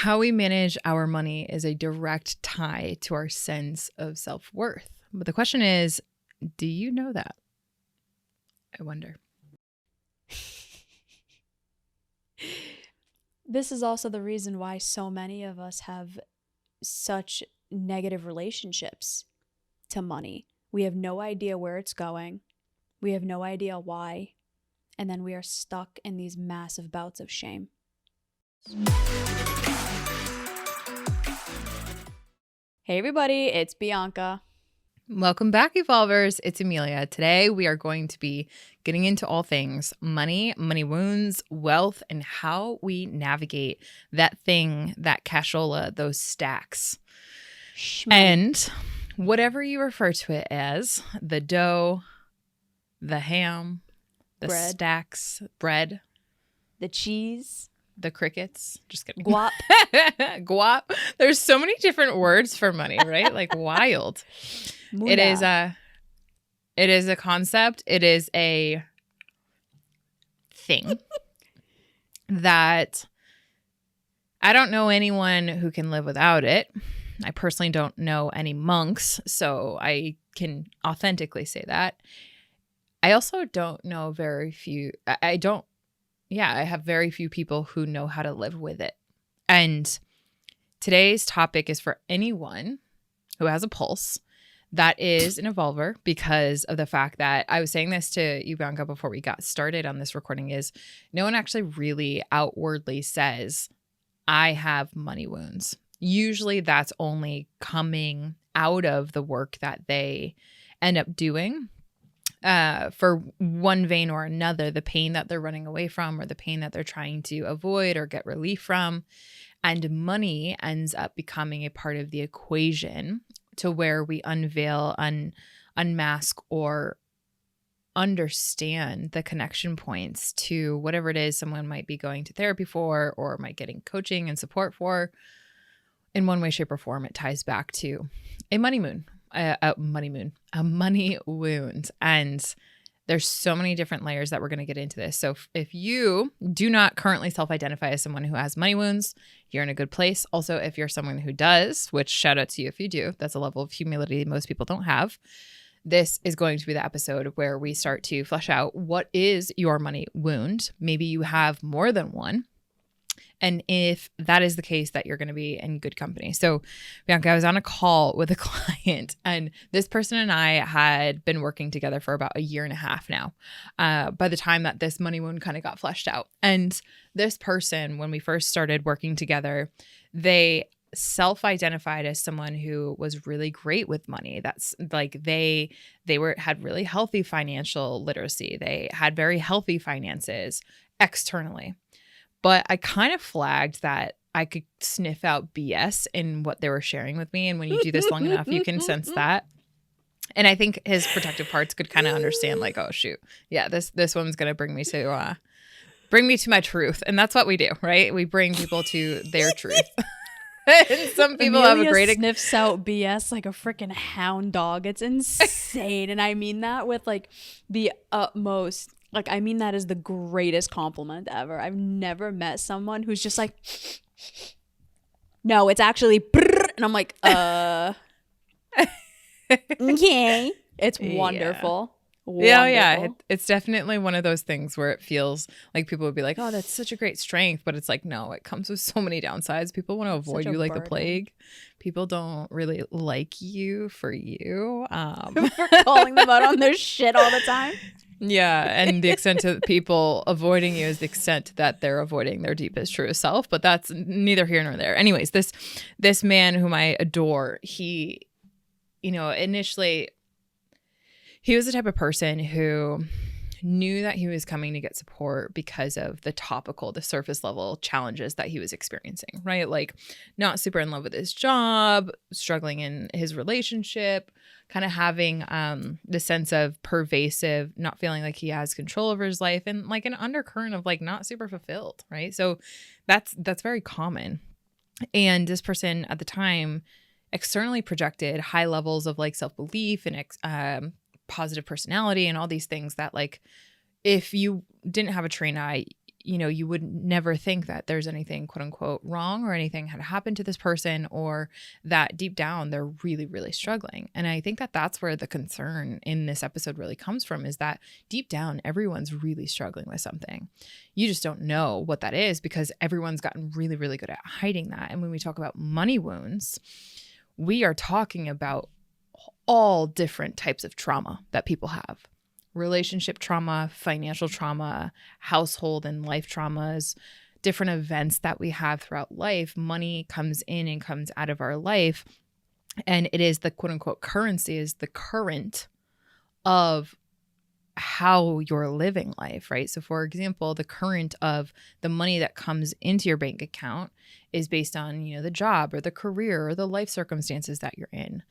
how we manage our money is a direct tie to our sense of self-worth. But the question is, do you know that? I wonder. This is also the reason why so many of us have such negative relationships to money. We have no idea where it's going. We have no idea why. And then we are stuck in these massive bouts of shame. Hey everybody, it's Bianca. Welcome back, Evolvers. It's Emilia. Today we are going to be getting into all things money, money wounds, wealth, and how we navigate that thing, that cashola, those stacks. And whatever you refer to it as, the dough, the ham, the bread. Stacks, bread, The cheese, the crickets. Just kidding. guap. Guap. There's so many different words for money, right? Like wild. Muna. It is a concept. It is a thing that I don't know anyone who can live without it. I personally don't know any monks, so I can authentically say that. I also don't know very few. I have very few people who know how to live with it. And today's topic is for anyone who has a pulse that is an evolver, because of the fact that I was saying this to you, Bianca, before we got started on this recording, is no one actually really outwardly says, I have money wounds. Usually that's only coming out of the work that they end up doing for one vein or another, the pain that they're running away from or the pain that they're trying to avoid or get relief from. And money ends up becoming a part of the equation to where we unveil, unmask, or understand the connection points to whatever it is someone might be going to therapy for or might getting coaching and support for. In one way, shape, or form, it ties back to a money wound. A money wound. And there's so many different layers that we're going to get into this. So if you do not currently self-identify as someone who has money wounds, you're in a good place. Also, if you're someone who does, which shout out to you if you do, that's a level of humility most people don't have. This is going to be the episode where we start to flesh out what is your money wound. Maybe you have more than one. And if that is the case, that you're going to be in good company. So, Bianca, I was on a call with a client, and this person and I had been working together for about 1.5 years now, by the time that this money wound kind of got fleshed out. And this person, when we first started working together, they self-identified as someone who was really great with money. That's like they had really healthy financial literacy. They had very healthy finances externally. But I kind of flagged that I could sniff out BS in what they were sharing with me. And when you do this long enough, you can sense that. And I think his protective parts could kind of understand, like, oh, shoot. Yeah, this one's going to bring me to my truth. And that's what we do, right? We bring people to their truth. And some people Emilia have a great sniffs out BS like a freaking hound dog. It's insane. And I mean that with like the utmost. Like, I mean that is the greatest compliment ever. I've never met someone who's just like, no, it's actually, and I'm like, okay. It's wonderful. Yeah. It's definitely one of those things where it feels like people would be like, oh, that's such a great strength. But it's like, no, it comes with so many downsides. People want to avoid you like the plague. People don't really like you for you. For calling them out on their shit all the time. Yeah, and the extent of people avoiding you is the extent that they're avoiding their deepest, truest self. But that's neither here nor there. Anyways, this man whom I adore, he, initially, he was the type of person who knew that he was coming to get support because of the surface level challenges that he was experiencing, right? Like not super in love with his job, struggling in his relationship, kind of having the sense of pervasive, not feeling like he has control over his life, and like an undercurrent of like not super fulfilled, right? So that's very common. And this person at the time externally projected high levels of like self-belief and positive personality and all these things that like if you didn't have a trained eye, you would never think that there's anything quote unquote wrong or anything had happened to this person, or that deep down they're really, really struggling. And I think that that's where the concern in this episode really comes from, is that deep down, everyone's really struggling with something. You just don't know what that is because everyone's gotten really, really good at hiding that. And when we talk about money wounds, we are talking about all different types of trauma that people have. Relationship trauma, financial trauma, household and life traumas, different events that we have throughout life. Money comes in and comes out of our life. And it is the quote unquote currency, is the current of how you're living life, right? So for example, the current of the money that comes into your bank account is based on, the job or the career or the life circumstances that you're in.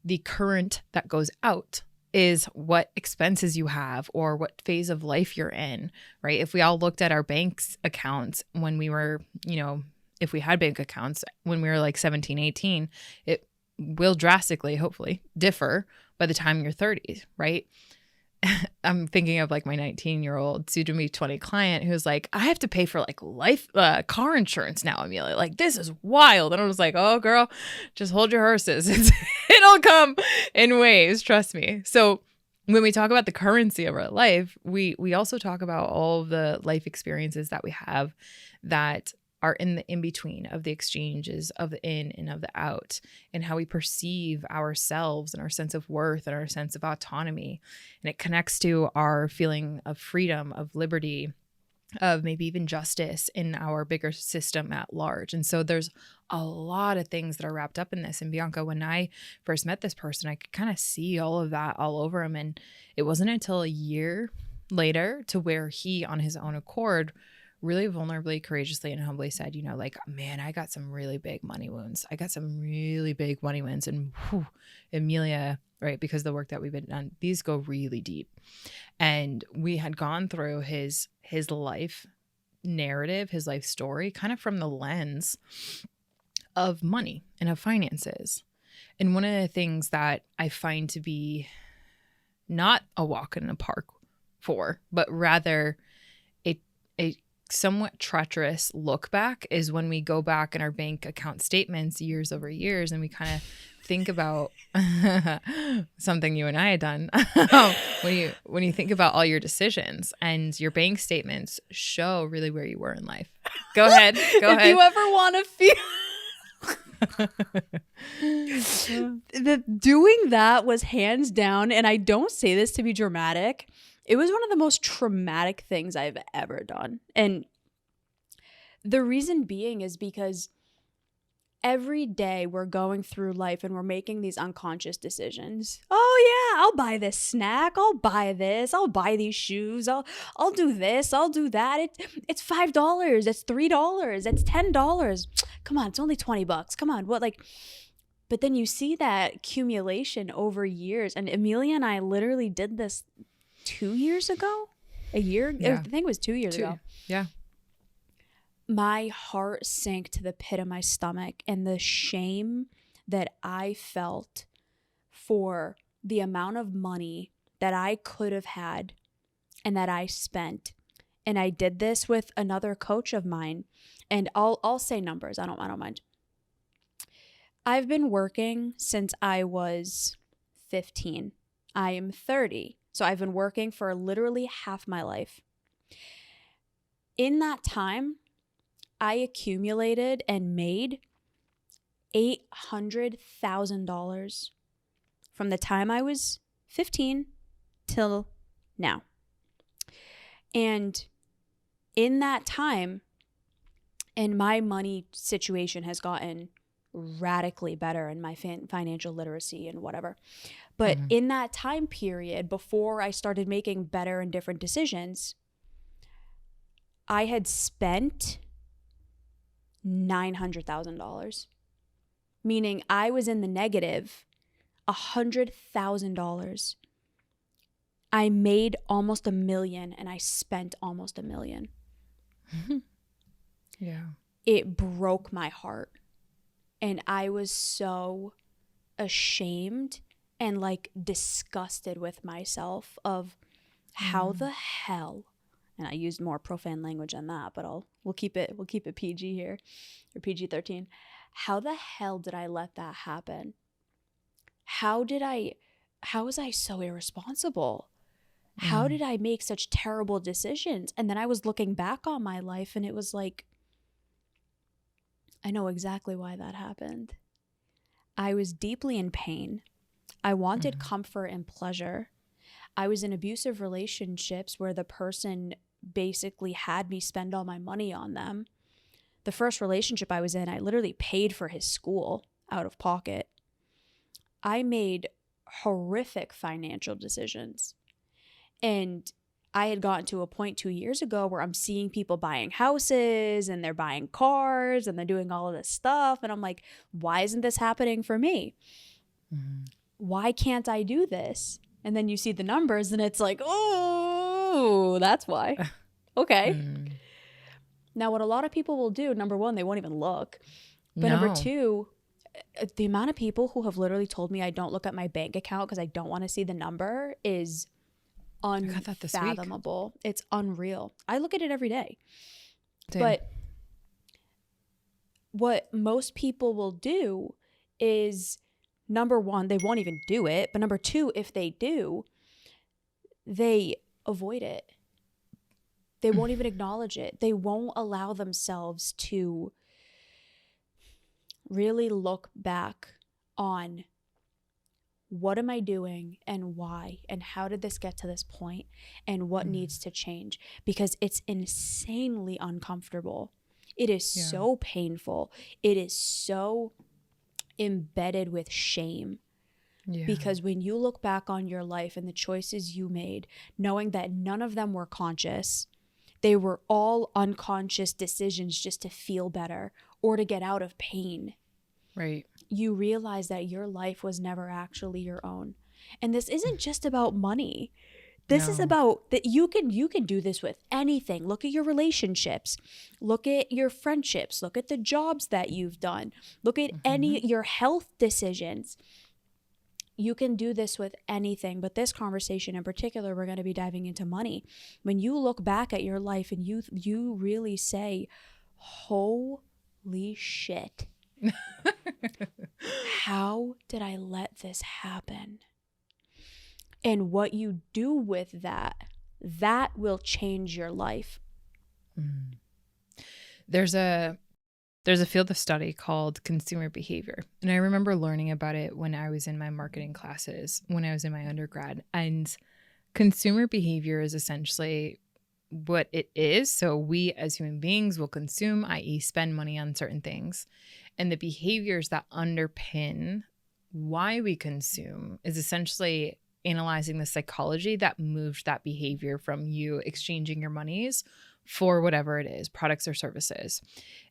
The current that goes out is what expenses you have or what phase of life you're in, right? If we all looked at our bank's accounts when we were, if we had bank accounts when we were like 17, 18, it will drastically, hopefully, differ by the time you're 30, right? I'm thinking of like my 19-year-old soon to be 20 client who's like, I have to pay for like life car insurance now, Emilia. Like, this is wild. And I was like, oh girl, just hold your horses. It'll come in waves, trust me. So when we talk about the currency of our life, we also talk about all of the life experiences that we have that are in the in-between of the exchanges of the in and of the out, and how we perceive ourselves and our sense of worth and our sense of autonomy. And it connects to our feeling of freedom, of liberty, of maybe even justice in our bigger system at large. And so there's a lot of things that are wrapped up in this. And Bianca, when I first met this person, I could kind of see all of that all over him. And it wasn't until a year later to where he, on his own accord, really vulnerably, courageously, and humbly said, like, man, I got some really big money wounds. I got some really big money wounds. And Emilia, right, because the work that we've been done, these go really deep. And we had gone through his life narrative, his life story, kind of from the lens of money and of finances. And one of the things that I find to be not a walk in the park for, but rather a somewhat treacherous look back, is when we go back in our bank account statements years over years and we kind of think about something you and I had done. when you think about all your decisions, and your bank statements show really where you were in life. Go ahead. If you ever want to feel doing that was hands down, and I don't say this to be dramatic, it was one of the most traumatic things I've ever done. And the reason being is because every day we're going through life and we're making these unconscious decisions. Oh yeah, I'll buy this snack. I'll buy this. I'll buy these shoes. I'll do this. I'll do that. It's $5. It's $3. It's $10. Come on, it's only $20. Come on, what like? But then you see that accumulation over years. And Emilia and I literally did this 2 years ago, a year. Yeah. I think it was 2 years ago. Yeah. My heart sank to the pit of my stomach, and the shame that I felt for the amount of money that I could have had and that I spent. And I did this with another coach of mine, and I'll say numbers. I don't mind. I've been working since I was 15. I am 30. So I've been working for literally half my life. In that time, I accumulated and made $800,000 from the time I was 15 till now. And in that time, and my money situation has gotten radically better in my financial literacy and whatever. But in that time period, before I started making better and different decisions, I had spent $900,000, meaning I was in the negative $100,000. I made almost $1 million and I spent almost $1 million. Yeah. It broke my heart. And I was so ashamed and like disgusted with myself of how the hell And I used more profane language than that, but we'll keep it PG here, or PG-13. How the hell did I let that happen? How was I so irresponsible? How did I make such terrible decisions? And then I was looking back on my life and it was like, I know exactly why that happened. I was deeply in pain. I wanted comfort and pleasure. I was in abusive relationships where the person basically had me spend all my money on them. The first relationship I was in, I literally paid for his school out of pocket. I made horrific financial decisions. And I had gotten to a point 2 years ago where I'm seeing people buying houses and they're buying cars and they're doing all of this stuff. And I'm like, why isn't this happening for me? Why can't I do this? And then you see the numbers and it's like, oh, that's why. Okay. Now, what a lot of people will do, number one, they won't even look. But number two, the amount of people who have literally told me I don't look at my bank account because I don't want to see the number is unfathomable. It's unreal. I look at it every day. Same. But what most people will do is, number one, they won't even do it. But number two, if they do, they avoid it. They won't even acknowledge it. They won't allow themselves to really look back on what am I doing and why and how did this get to this point and what needs to change, because it's insanely uncomfortable. It is so painful. It is so embedded with shame. Because when you look back on your life and the choices you made, knowing that none of them were conscious, they were all unconscious decisions just to feel better or to get out of pain. Right. You realize that your life was never actually your own. And this isn't just about money. This is about that you can do this with anything. Look at your relationships. Look at your friendships. Look at the jobs that you've done. Look at your health decisions. You can do this with anything, but this conversation in particular, we're going to be diving into money. When you look back at your life and you really say, holy shit, how did I let this happen? And what you do with that will change your life. There's a field of study called consumer behavior. And I remember learning about it when I was in my marketing classes, when I was in my undergrad. And consumer behavior is essentially what it is. So we as human beings will consume, i.e. spend money on certain things. And the behaviors that underpin why we consume is essentially analyzing the psychology that moved that behavior from you exchanging your monies for whatever it is, products or services.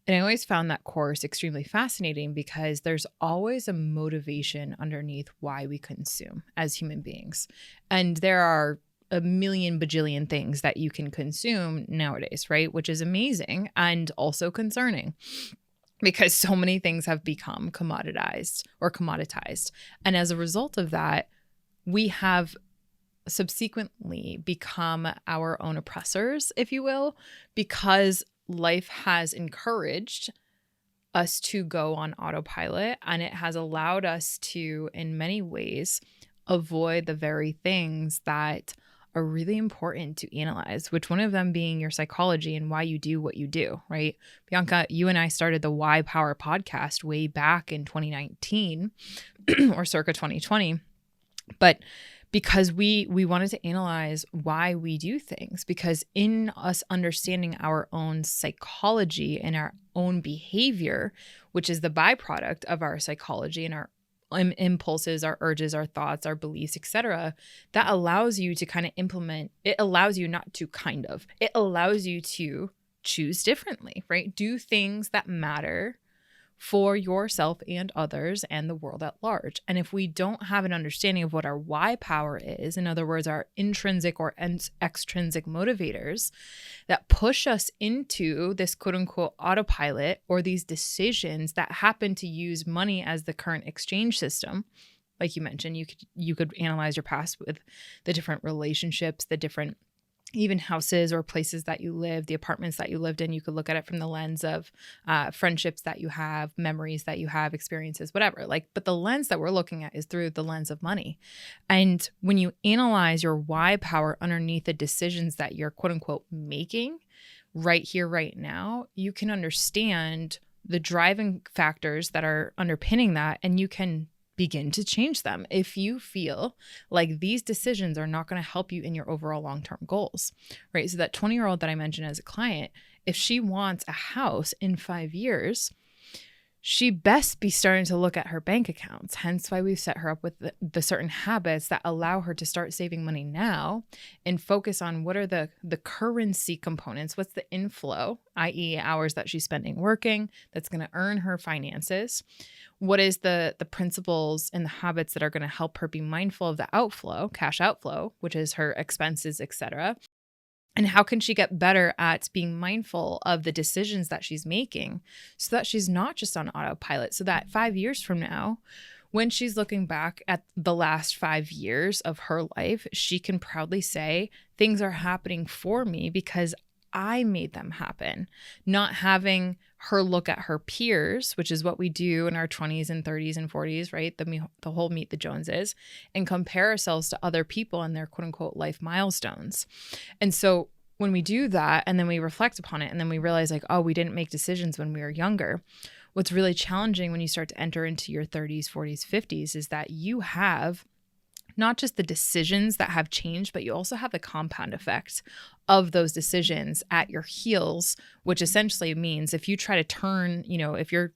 And I always found that course extremely fascinating because there's always a motivation underneath why we consume as human beings. And there are a million bajillion things that you can consume nowadays, right? Which is amazing and also concerning because so many things have become commoditized. And as a result of that, we have subsequently become our own oppressors, if you will, because life has encouraged us to go on autopilot, and it has allowed us to, in many ways, avoid the very things that are really important to analyze, which one of them being your psychology and why you do what you do, right? Bianca, you and I started the Why Power podcast way back in 2019 or circa 2020. But because we wanted to analyze why we do things, because in us understanding our own psychology and our own behavior, which is the byproduct of our psychology and our impulses, our urges, our thoughts, our beliefs, etc., that allows you to kind of implement, it allows you not to kind of, it allows you to choose differently, right? Do things that matter for yourself and others and the world at large. And if we don't have an understanding of what our why power is, in other words, our intrinsic or extrinsic motivators that push us into this quote unquote autopilot or these decisions that happen to use money as the current exchange system, like you mentioned, you could analyze your past with the different relationships, the different even houses or places that you live, the apartments that you lived in. You could look at it from the lens of friendships that you have, memories that you have, experiences, whatever. Like, but the lens that we're looking at is through the lens of money. And when you analyze your why power underneath the decisions that you're quote unquote making right here, right now, you can understand the driving factors that are underpinning that, and you can begin to change them if you feel like these decisions are not going to help you in your overall long-term goals, right? So that 20-year-old that I mentioned as a client, if she wants a house in 5 years, she best be starting to look at her bank accounts. Hence why we've set her up with the certain habits that allow her to start saving money now and focus on what are the currency components. What's the inflow, i.e. hours that she's spending working, that's going to earn her finances. What is the principles and the habits that are going to help her be mindful of the outflow, cash outflow, which is her expenses, etc. And how can she get better at being mindful of the decisions that she's making so that she's not just on autopilot, so that 5 years from now, when she's looking back at the last 5 years of her life, she can proudly say, things are happening for me because I made them happen. Not having her look at her peers, which is what we do in our 20s and 30s and 40s, right? The whole meet the Joneses, and compare ourselves to other people and their quote unquote life milestones. And so when we do that and then we reflect upon it and then we realize like, oh, we didn't make decisions when we were younger. What's really challenging when you start to enter into your 30s, 40s, 50s is that you have not just the decisions that have changed, but you also have the compound effect of those decisions at your heels, which essentially means if you try to turn, if you're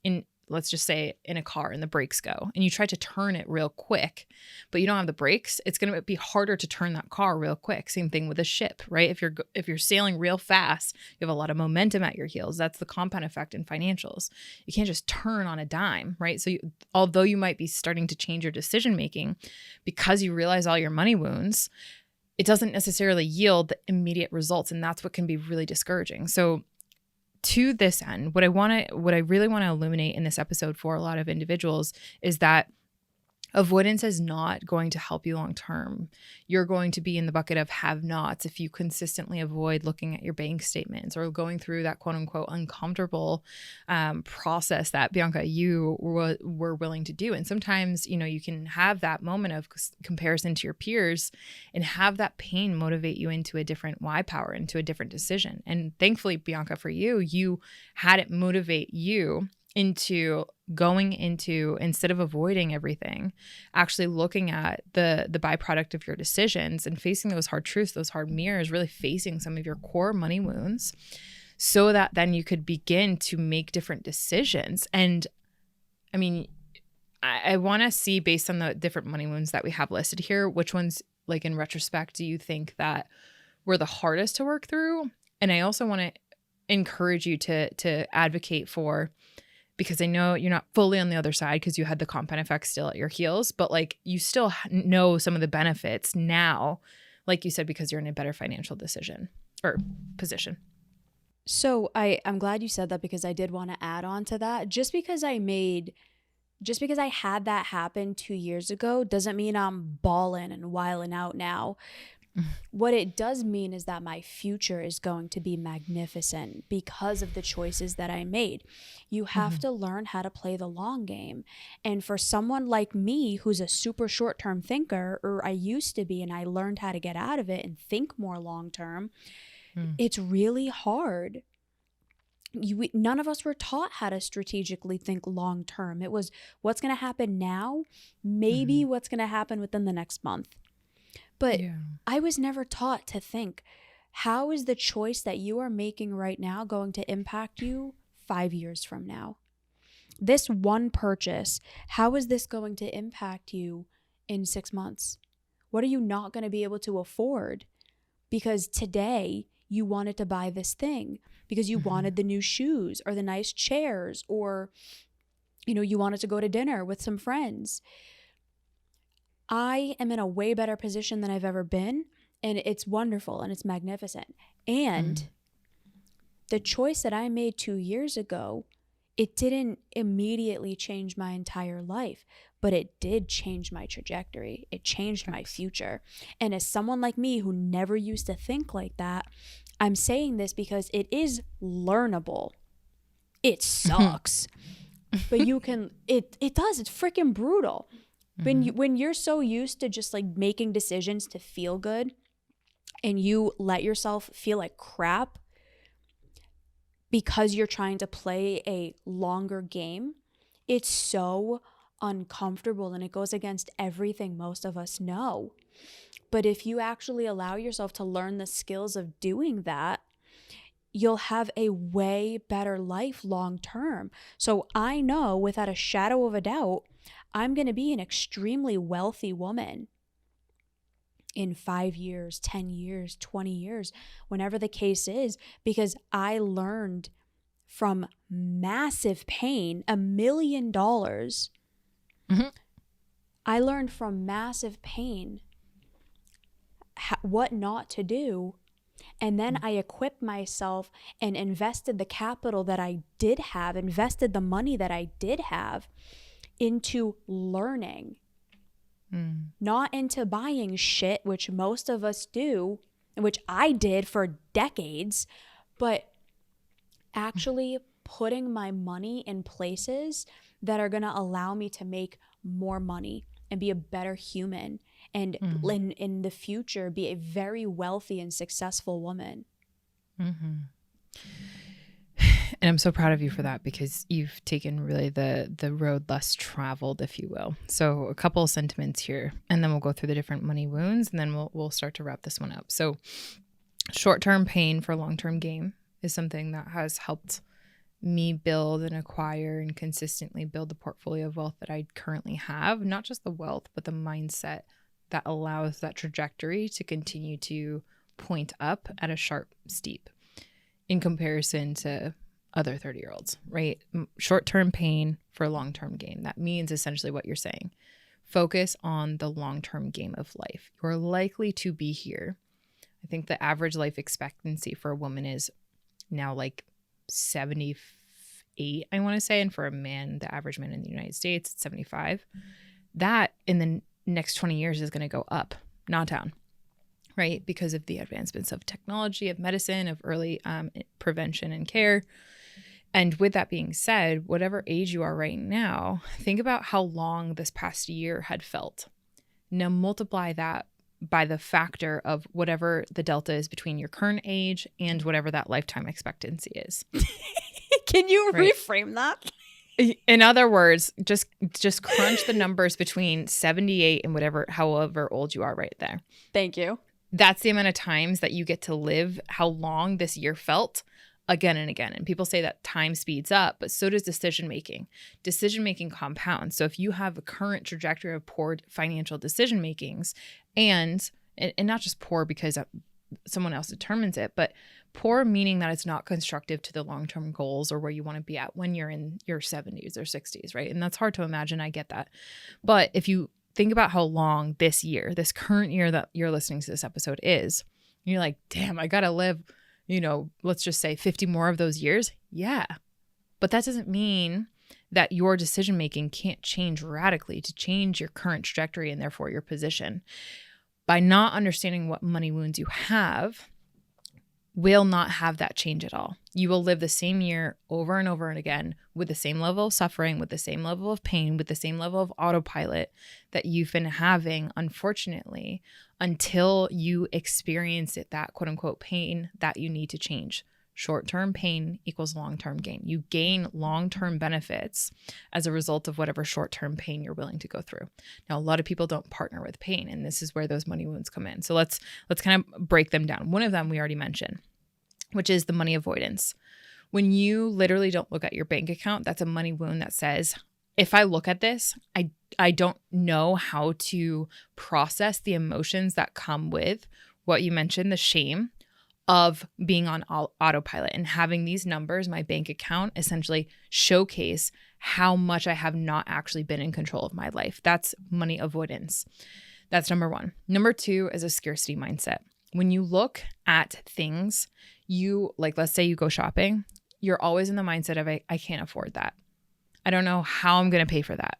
in, let's just say in a car and the brakes go and you try to turn it real quick, but you don't have the brakes, it's going to be harder to turn that car real quick. Same thing with a ship, right? If you're sailing real fast, you have a lot of momentum at your heels. That's the compound effect in financials. You can't just turn on a dime, right? So although you might be starting to change your decision making because you realize all your money wounds, it doesn't necessarily yield the immediate results. And that's what can be really discouraging. So to this end, what I really want to illuminate in this episode for a lot of individuals is that avoidance is not going to help you long term. You're going to be in the bucket of have-nots if you consistently avoid looking at your bank statements or going through that quote unquote uncomfortable process that Bianca, you were willing to do. And sometimes, you can have that moment of comparison to your peers and have that pain motivate you into a different why power, into a different decision. And thankfully, Bianca, for you had it motivate you into going into, instead of avoiding everything, actually looking at the byproduct of your decisions and facing those hard truths, those hard mirrors, really facing some of your core money wounds so that then you could begin to make different decisions. And I mean, I want to see, based on the different money wounds that we have listed here, which ones, like in retrospect, do you think that were the hardest to work through? And I also want to encourage you to advocate for, because I know you're not fully on the other side because you had the compound effect still at your heels, but like you still know some of the benefits now, like you said, because you're in a better financial decision or position. So I'm glad you said that, because I did want to add on to that. Just because I had that happen 2 years ago doesn't mean I'm balling and wiling out now. What it does mean is that my future is going to be magnificent because of the choices that I made. You have to learn how to play the long game. And for someone like me, who's a super short-term thinker, or I used to be, and I learned how to get out of it and think more long-term, it's really hard. None of us were taught how to strategically think long-term. It was what's going to happen now, maybe what's going to happen within the next month. But I was never taught to think, how is the choice that you are making right now going to impact you 5 years from now? This one purchase, how is this going to impact you in 6 months? What are you not going to be able to afford? Because today you wanted to buy this thing because you wanted the new shoes or the nice chairs, or, you wanted to go to dinner with some friends. I am in a way better position than I've ever been, and it's wonderful and it's magnificent. And the choice that I made 2 years ago it didn't immediately change my entire life, but it did change my trajectory. It changed my future. And as someone like me who never used to think like that, I'm saying this because it is learnable. It sucks. But you can, it does, it's freaking brutal. When you're so used to just like making decisions to feel good and you let yourself feel like crap because you're trying to play a longer game, it's so uncomfortable and it goes against everything most of us know. But if you actually allow yourself to learn the skills of doing that, you'll have a way better life long term. So I know without a shadow of a doubt, I'm going to be an extremely wealthy woman in 5 years, 10 years, 20 years, whenever the case is, because I learned from massive pain, $1 million. I learned from massive pain what not to do. And then I equipped myself and invested the capital that I did have, invested the money that I did have into learning. Not into buying shit, which most of us do, and which I did for decades, but actually putting my money in places that are going to allow me to make more money and be a better human and in the future be a very wealthy and successful woman. And I'm so proud of you for that, because you've taken really the road less traveled, if you will. So a couple of sentiments here, and then we'll go through the different money wounds, and then we'll start to wrap this one up. So short-term pain for long-term gain is something that has helped me build and acquire and consistently build the portfolio of wealth that I currently have. Not just the wealth, but the mindset that allows that trajectory to continue to point up at a sharp steep in comparison to other 30-year-olds, right? Short-term pain for long-term gain. That means essentially what you're saying. Focus on the long-term game of life. You're likely to be here. I think the average life expectancy for a woman is now like 78, I want to say. And for a man, the average man in the United States, it's 75. That in the next 20 years is going to go up, not down, right? Because of the advancements of technology, of medicine, of early prevention and care. And with that being said, whatever age you are right now, think about how long this past year had felt. Now multiply that by the factor of whatever the delta is between your current age and whatever that lifetime expectancy is. Can you reframe that? In other words, just crunch the numbers between 78 and however old you are right there. Thank you. That's the amount of times that you get to live how long this year felt again and again. And people say that time speeds up, but so does decision making. Decision making compounds. So if you have a current trajectory of poor financial decision makings and not just poor because someone else determines it, but poor meaning that it's not constructive to the long-term goals or where you want to be at when you're in your 70s or 60s, right? And that's hard to imagine. I get that. But if you think about how long this current year that you're listening to this episode is, and you're like, damn, I got to live, let's just say 50 more of those years. Yeah. But that doesn't mean that your decision-making can't change radically to change your current trajectory and therefore your position. By not understanding what money wounds you have, will not have that change at all. You will live the same year over and over and again with the same level of suffering, with the same level of pain, with the same level of autopilot that you've been having, unfortunately, until you experience that quote unquote pain that you need to change. Short-term pain equals long-term gain. You gain long-term benefits as a result of whatever short-term pain you're willing to go through. Now, a lot of people don't partner with pain, and this is where those money wounds come in. So let's kind of break them down. One of them we already mentioned, which is the money avoidance. When you literally don't look at your bank account, that's a money wound that says, if I look at this, I don't know how to process the emotions that come with what you mentioned, the shame of being on autopilot and having these numbers, my bank account, essentially showcase how much I have not actually been in control of my life. That's money avoidance. That's number one. Number two is a scarcity mindset. When you look at things, let's say you go shopping, you're always in the mindset of, I can't afford that. I don't know how I'm going to pay for that.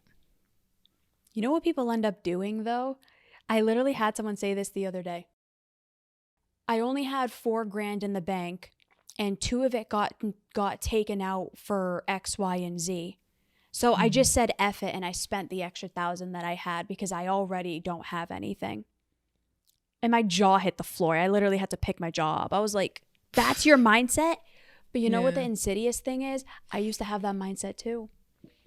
You know what people end up doing though? I literally had someone say this the other day. I only had $4,000 in the bank and 2 of it got taken out for X, Y, and Z. So I just said F it and I spent the extra 1,000 that I had because I already don't have anything. And my jaw hit the floor. I literally had to pick my jaw up. I was like, that's your mindset? But you know what the insidious thing is? I used to have that mindset too.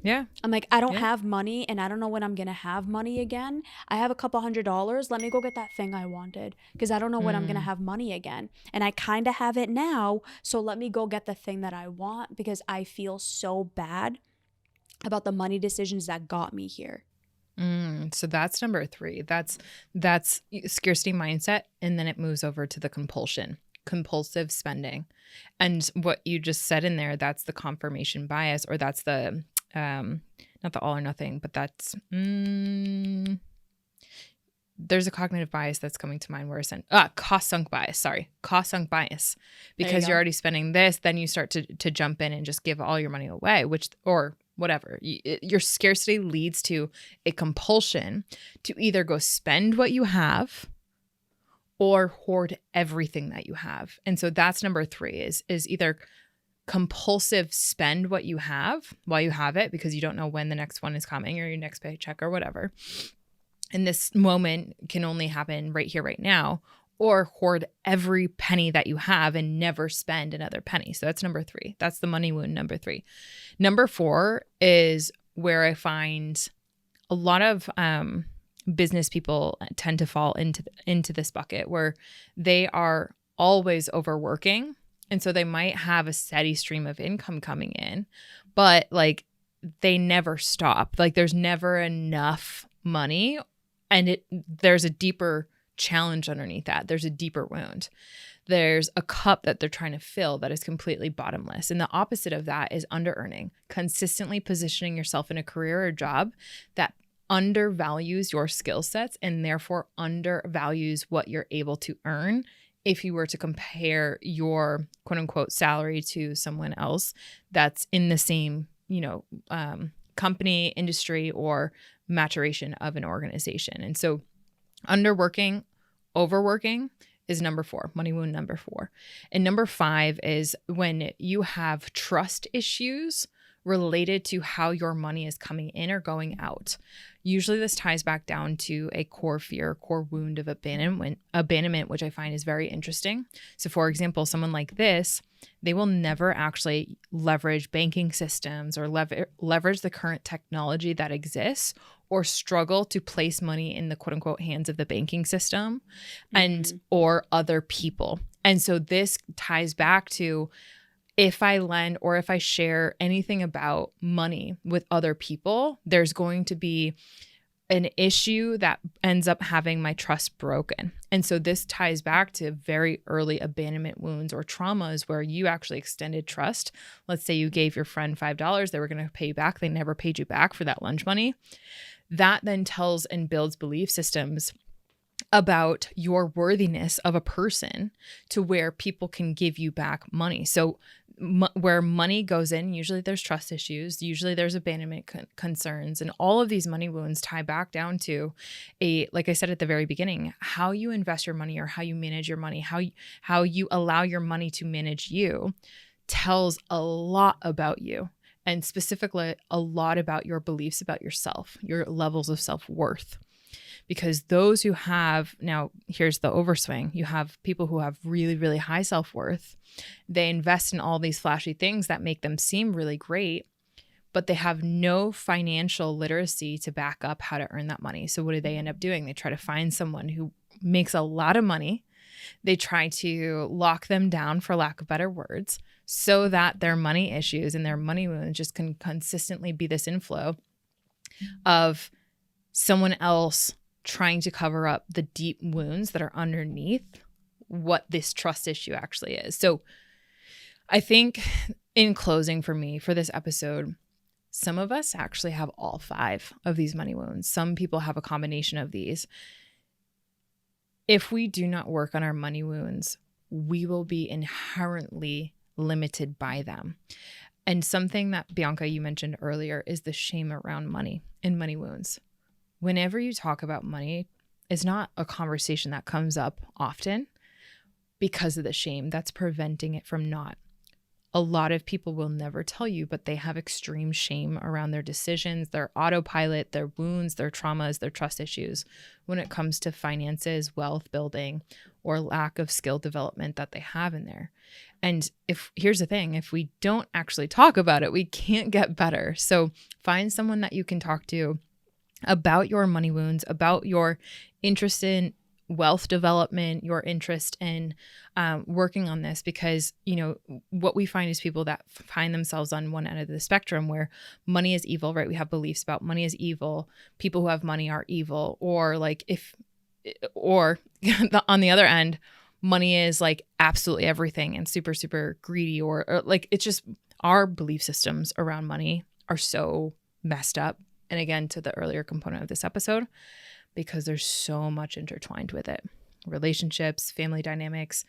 Yeah. I'm like, I don't have money and I don't know when I'm going to have money again. I have a couple $100. Let me go get that thing I wanted because I don't know when I'm going to have money again. And I kind of have it now. So let me go get the thing that I want because I feel so bad about the money decisions that got me here. So that's number 3. That's scarcity mindset. And then it moves over to the compulsive spending. And what you just said in there, that's the confirmation bias, or that's the, not the all or nothing, but that's, there's a cognitive bias that's coming to mind where cost sunk bias, because you're already spending this, then you start to jump in and just give all your money away, or whatever. Your scarcity leads to a compulsion to either go spend what you have or hoard everything that you have. And so that's number 3 is either compulsive spend what you have while you have it because you don't know when the next one is coming or your next paycheck or whatever. And this moment can only happen right here, right now, or hoard every penny that you have and never spend another penny. So that's number 3. That's the money wound, number 3. Number 4 is where I find a lot of business people tend to fall into this bucket where they are always overworking. And so they might have a steady stream of income coming in, but like they never stop. Like there's never enough money, and there's a deeper challenge underneath that. There's a deeper wound. There's a cup that they're trying to fill that is completely bottomless. And the opposite of that is under-earning, consistently positioning yourself in a career or job that undervalues your skill sets and therefore undervalues what you're able to earn if you were to compare your quote unquote salary to someone else that's in the same, company, industry, or maturation of an organization. And so underworking, overworking is number 4, money wound number 4. And number 5 is when you have trust issues related to how your money is coming in or going out. Usually this ties back down to a core fear, core wound of abandonment, which I find is very interesting. So for example, someone like this, they will never actually leverage banking systems or leverage the current technology that exists, or struggle to place money in the quote unquote hands of the banking system and or other people. And so this ties back to, if I lend or if I share anything about money with other people, there's going to be an issue that ends up having my trust broken. And so this ties back to very early abandonment wounds or traumas where you actually extended trust. Let's say you gave your friend $5, they were going to pay you back. They never paid you back for that lunch money. That then tells and builds belief systems about your worthiness of a person to where people can give you back money. So where money goes in, usually there's trust issues, usually there's abandonment concerns, and all of these money wounds tie back down to like I said at the very beginning, how you invest your money or how you manage your money, how you allow your money to manage you tells a lot about you, and specifically a lot about your beliefs about yourself, your levels of self-worth. Because those who have, now here's the overswing, you have people who have really, really high self-worth. They invest in all these flashy things that make them seem really great, but they have no financial literacy to back up how to earn that money. So what do they end up doing? They try to find someone who makes a lot of money. They try to lock them down, for lack of better words, so that their money issues and their money wounds just can consistently be this inflow of someone else trying to cover up the deep wounds that are underneath what this trust issue actually is. So I think in closing for me for this episode, some of us actually have all 5 of these money wounds. Some people have a combination of these. If we do not work on our money wounds, we will be inherently limited by them. And something that Bianca, you mentioned earlier, is the shame around money and money wounds. Whenever you talk about money, it's not a conversation that comes up often because of the shame that's preventing it from not. A lot of people will never tell you, but they have extreme shame around their decisions, their autopilot, their wounds, their traumas, their trust issues when it comes to finances, wealth building, or lack of skill development that they have in there. And here's the thing, if we don't actually talk about it, we can't get better. So find someone that you can talk to about your money wounds, about your interest in wealth development, your interest in working on this, because, you know, what we find is people that find themselves on one end of the spectrum where money is evil, right? We have beliefs about money is evil. People who have money are evil. Or like on the other end, money is like absolutely everything and super, super greedy, or like it's just our belief systems around money are so messed up. And again, to the earlier component of this episode, because there's so much intertwined with it. Relationships, family dynamics,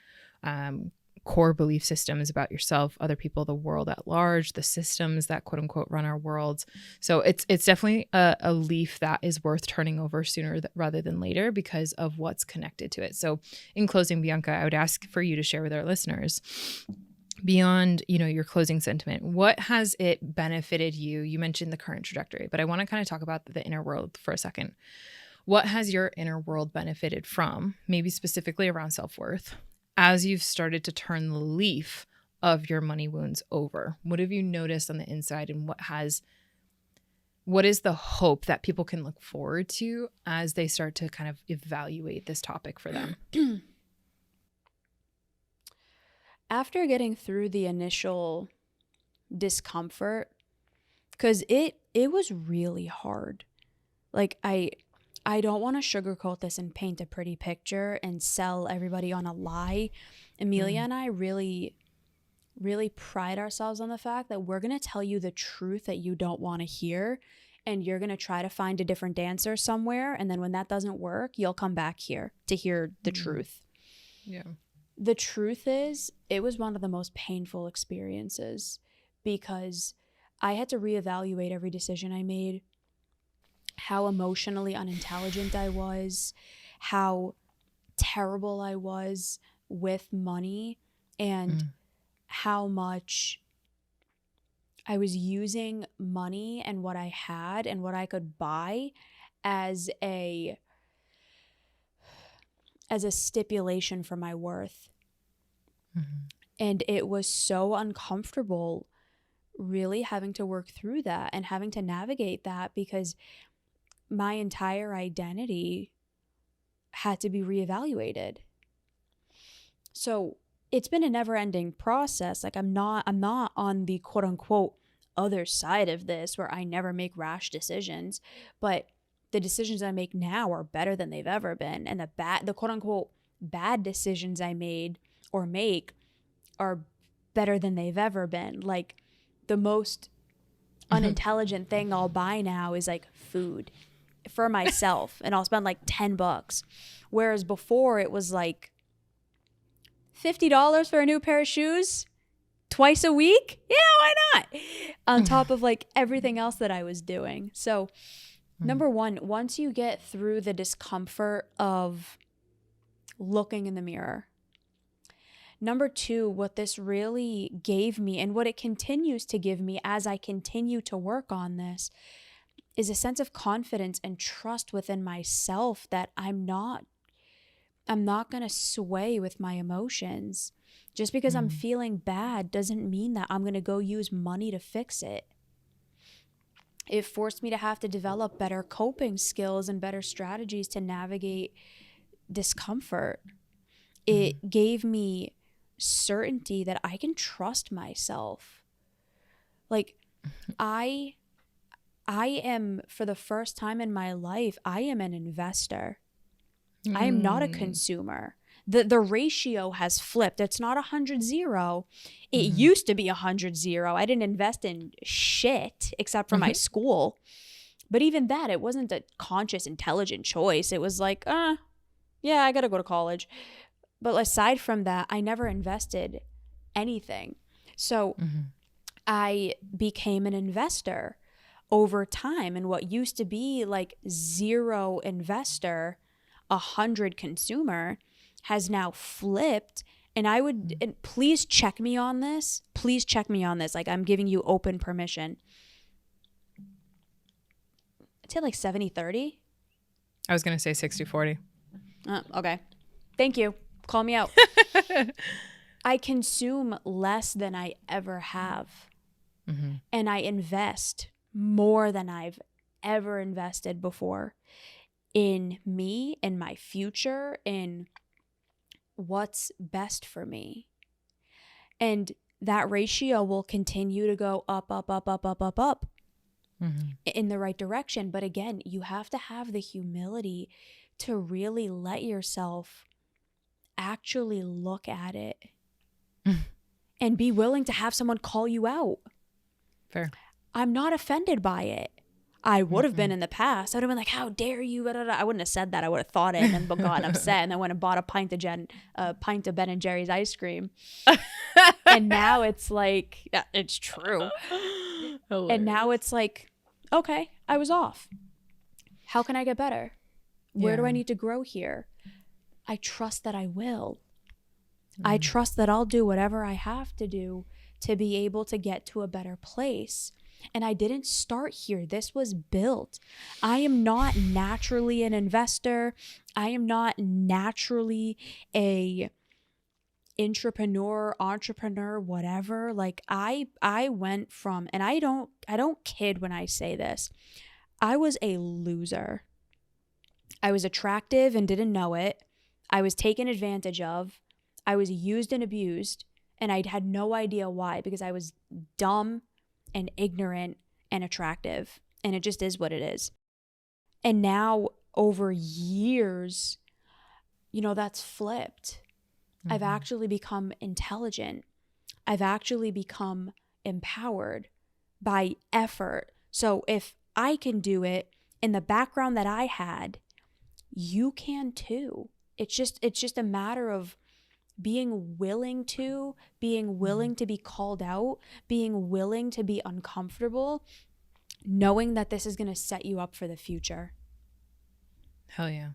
core belief systems about yourself, other people, the world at large, the systems that quote unquote run our worlds. So it's definitely a leaf that is worth turning over sooner rather than later because of what's connected to it. So in closing, Bianca, I would ask for you to share with our listeners, beyond, you know, your closing sentiment, what has it benefited you? You mentioned the current trajectory, but I want to kind of talk about the inner world for a second. What has your inner world benefited from, maybe specifically around self-worth, as you've started to turn the leaf of your money wounds over? What have you noticed on the inside, and what is the hope that people can look forward to as they start to kind of evaluate this topic for them? After getting through the initial discomfort, because it was really hard. Like I don't want to sugarcoat this and paint a pretty picture and sell everybody on a lie. Emilia and I really, really pride ourselves on the fact that we're going to tell you the truth that you don't want to hear, and you're going to try to find a different answer somewhere. And then when that doesn't work, you'll come back here to hear the truth. Yeah. The truth is, it was one of the most painful experiences because I had to reevaluate every decision I made, how emotionally unintelligent I was, how terrible I was with money, and how much I was using money and what I had and what I could buy as a stipulation for my worth. And it was so uncomfortable really having to work through that and having to navigate that, because my entire identity had to be reevaluated. So it's been a never-ending process. Like I'm not on the quote unquote other side of this where I never make rash decisions, but the decisions I make now are better than they've ever been. And the quote unquote bad decisions I made or make are better than they've ever been. Like the most unintelligent thing I'll buy now is like food for myself, and I'll spend like $10. Whereas before it was like $50 for a new pair of shoes twice a week. Yeah, why not? On top of like everything else that I was doing. So number one, once you get through the discomfort of looking in the mirror. Number two, what this really gave me and what it continues to give me as I continue to work on this is a sense of confidence and trust within myself that I'm not going to sway with my emotions. Just because I'm feeling bad doesn't mean that I'm going to go use money to fix it. It forced me to have to develop better coping skills and better strategies to navigate discomfort. It gave me certainty that I can trust myself. Like I am, for the first time in my life, I am an investor. I am not a consumer. The ratio has flipped. It's not 100-0. It used to be 100-0. I didn't invest in shit except for my school. But even that, it wasn't a conscious, intelligent choice. It was like, yeah, I got to go to college. But aside from that, I never invested anything. So I became an investor over time, and what used to be like 0 investor, 100 consumer has now flipped. And I would, and please check me on this. Please check me on this. Like, I'm giving you open permission. I'd say like 70-30. I was going to say 60-40. Okay. Thank you. Call me out. I consume less than I ever have. And I invest more than I've ever invested before in me, in my future, in what's best for me. And that ratio will continue to go up, up, up, up, up, up, up in the right direction. But again, you have to have the humility to really let yourself actually look at it and be willing to have someone call you out. Fair. I'm not offended by it. I would have been in the past. I would have been like, how dare you? I wouldn't have said that. I would have thought it and then gotten upset and then went and bought a pint of Ben and Jerry's ice cream. And now it's like, it's true. Hilarious. And now it's like, okay, I was off. How can I get better? Where do I need to grow here? I trust that I will. I trust that I'll do whatever I have to do to be able to get to a better place. And I didn't start here. This was built. I am not naturally an investor. I am not naturally a entrepreneur, whatever. Like I went from, and I don't kid when I say this, I was a loser. I was attractive and didn't know it. I was taken advantage of. I was used and abused, and I had no idea why, because I was dumb and ignorant and attractive, and it just is what it is. And now over years, that's flipped. I've actually become intelligent. I've actually become empowered by effort. So if I can do it in the background that I had, you can too. It's just a matter of being willing to be called out, being willing to be uncomfortable, knowing that this is going to set you up for the future. Hell yeah.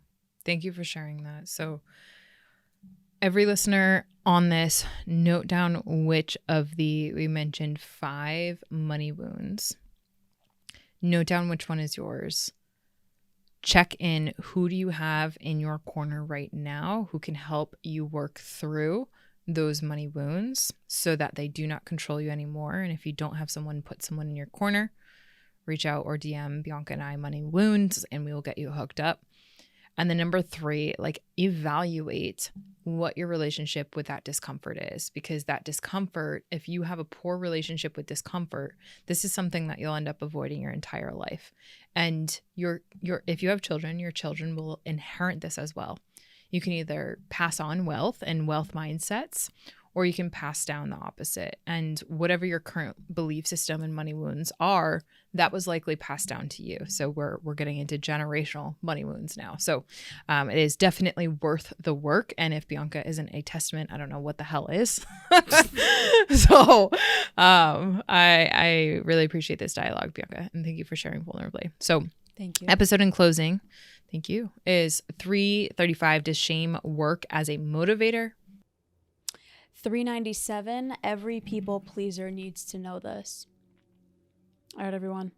Thank you for sharing that. So every listener on this, note down which of we mentioned 5 money wounds. Note down which one is yours. Check in, who do you have in your corner right now who can help you work through those money wounds so that they do not control you anymore. And if you don't have someone, put someone in your corner, reach out or DM Bianca and I money wounds, and we will get you hooked up. And then number 3, evaluate what your relationship with that discomfort is, because that discomfort, if you have a poor relationship with discomfort, this is something that you'll end up avoiding your entire life. And if you have children, your children will inherit this as well. You can either pass on wealth and wealth mindsets, or you can pass down the opposite. And whatever your current belief system and money wounds are, that was likely passed down to you. So we're getting into generational money wounds now. So it is definitely worth the work. And if Bianca isn't a testament, I don't know what the hell is. So I really appreciate this dialogue, Bianca, and thank you for sharing vulnerably. So thank you. Episode in closing, thank you, is 335. Does shame work as a motivator? 397, every people pleaser needs to know this. All right, everyone.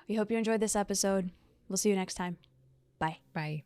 We hope you enjoyed this episode. We'll see you next time. Bye. Bye.